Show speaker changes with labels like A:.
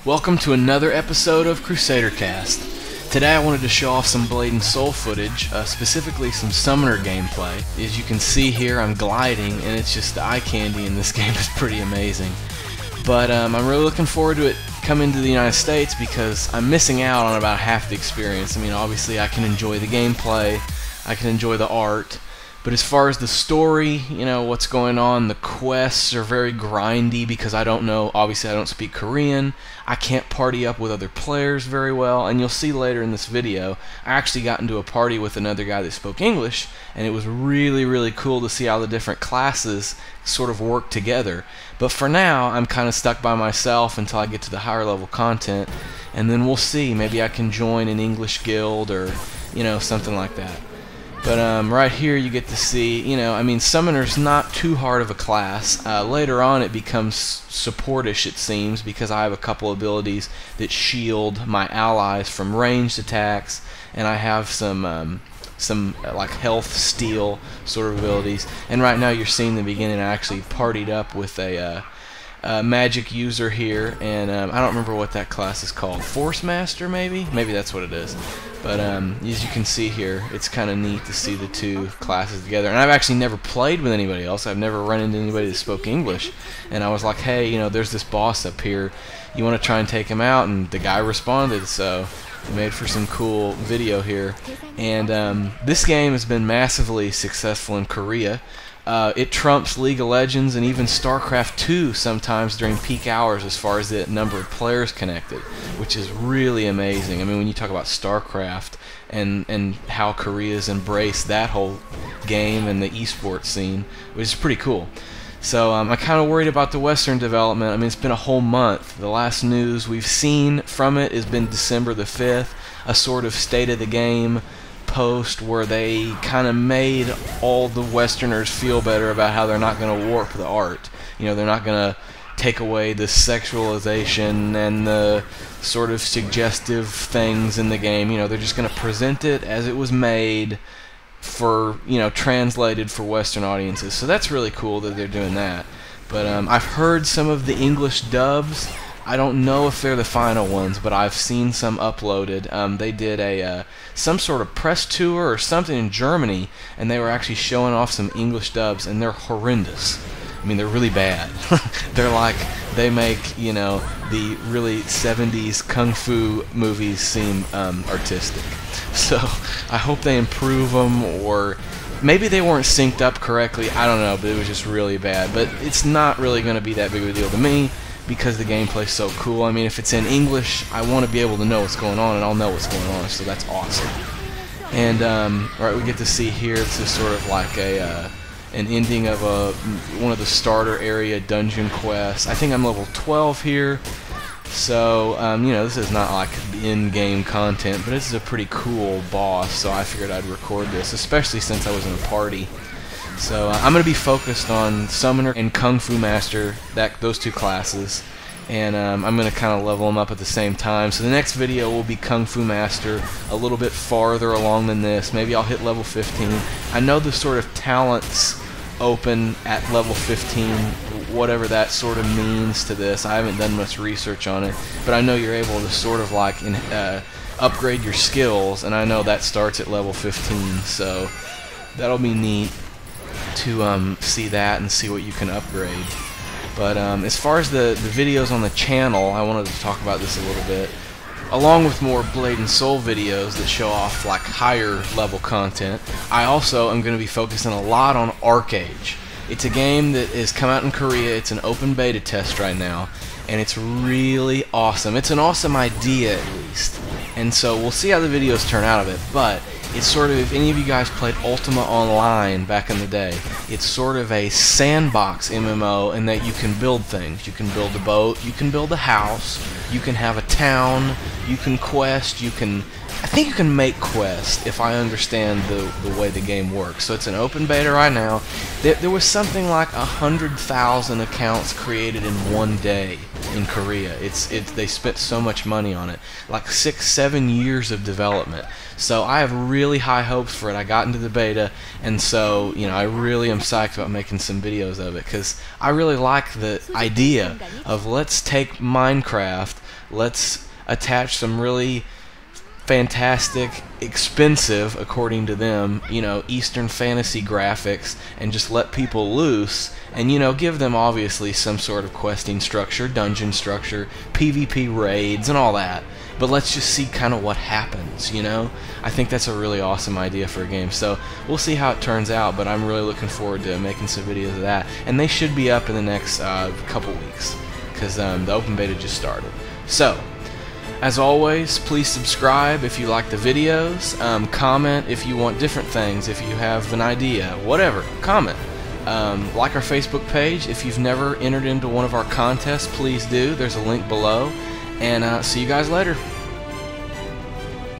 A: Welcome to another episode of CrusaderCast. Today I wanted to show off some Blade and Soul footage, specifically some Summoner gameplay. As you can see here, I'm gliding, and it's just the eye candy in this game is pretty amazing. But I'm really looking forward to it coming to the United States because I'm missing out on about half the experience. I mean, obviously I can enjoy the gameplay, I can enjoy the art, but as far as the story, you know, what's going on, the quests are very grindy because I don't know, obviously I don't speak Korean, I can't party up with other players very well, and you'll see later in this video, I actually got into a party with another guy that spoke English, and it was really cool to see how the different classes sort of work together. But for now, I'm kind of stuck by myself until I get to the higher level content, and then we'll see, maybe I can join an English guild or, you know, something like that. But right here you get to see, you know, I mean, Summoner's not too hard of a class. Later on it becomes supportish, it seems, because I have a couple abilities that shield my allies from ranged attacks, and I have some like health steal sort of abilities. And right now you're seeing the beginning, I actually partied up with a magic user here, and I don't remember what that class is called. Force Master, maybe? Maybe that's what it is. But as you can see here, it's kind of neat to see the two classes together. And I've actually never played with anybody else. I've never run into anybody that spoke English. And I was like, hey, you know, there's this boss up here. You want to try and take him out? And the guy responded, so we made for some cool video here. And this game has been massively successful in Korea. It trumps League of Legends and even StarCraft 2 sometimes during peak hours as far as the number of players connected, which is really amazing. I mean, when you talk about StarCraft and how Korea's embraced that whole game and the esports scene, which is pretty cool. So I'm kind of worried about the Western development. I mean, it's been a whole month. The last news we've seen from it has been December the 5th, a sort of state of the game post where they kind of made all the Westerners feel better about how they're not going to warp the art. You know, they're not going to take away the sexualization and the sort of suggestive things in the game. You know, they're just going to present it as it was made for, you know, translated for Western audiences. So that's really cool that they're doing that. But I've heard some of the English dubs. I don't know if they're the final ones, but I've seen some uploaded. They did a some sort of press tour or something in Germany, and they were actually showing off some English dubs, and they're horrendous. I mean, they're really bad. They're like, they make, you know, the really 70s kung fu movies seem artistic. So I hope they improve them, or maybe they weren't synced up correctly. I don't know, but it was just really bad. But it's not really going to be that big of a deal to me, because the gameplay's so cool. I mean, if it's in English, I want to be able to know what's going on, and I'll know what's going on, so that's awesome. And, alright, we get to see here, it's just sort of like a, an ending of one of the starter area dungeon quests. I think I'm level 12 here, so, you know, this is not like the in-game content, but this is a pretty cool boss, so I figured I'd record this, especially since I was in a party. So I'm going to be focused on Summoner and Kung Fu Master, those two classes, and I'm going to kind of level them up at the same time. So the next video will be Kung Fu Master, a little bit farther along than this. Maybe I'll hit level 15. I know the sort of talents open at level 15, whatever that sort of means to this. I haven't done much research on it, but I know you're able to sort of like upgrade your skills, and I know that starts at level 15, so that'll be neat to see that and see what you can upgrade. But as far as the videos on the channel, I wanted to talk about this a little bit. Along with more Blade and Soul videos that show off like higher level content, I also am going to be focusing a lot on Arcade. It's a game that has come out in Korea. It's an open beta test right now, and it's really awesome. It's an awesome idea, at least. And so we'll see how the videos turn out of it, but it's sort of, if any of you guys played Ultima Online back in the day, it's sort of a sandbox MMO in that you can build things. You can build a boat, you can build a house, you can have a town, you can quest, you can, I think you can make quests, if I understand the way the game works. So it's an open beta right now. There was something like 100,000 accounts created in one day. in Korea. They spent so much money on it, like 6-7 years of development. So I have really high hopes for it. I got into the beta, and so I really am psyched about making some videos of it, because I really like the idea of, let's take Minecraft, let's attach some really fantastic, expensive, according to them, Eastern fantasy graphics, and just let people loose, and give them obviously some sort of questing structure, dungeon structure, PvP raids, and all that. But let's just see kind of what happens, I think that's a really awesome idea for a game. So we'll see how it turns out, but I'm really looking forward to making some videos of that, and they should be up in the next couple weeks, because the open beta just started. So as always, please subscribe if you like the videos, comment if you want different things, if you have an idea, whatever, comment. Like our Facebook page. If you've never entered into one of our contests, please do. There's a link below, and see you guys later.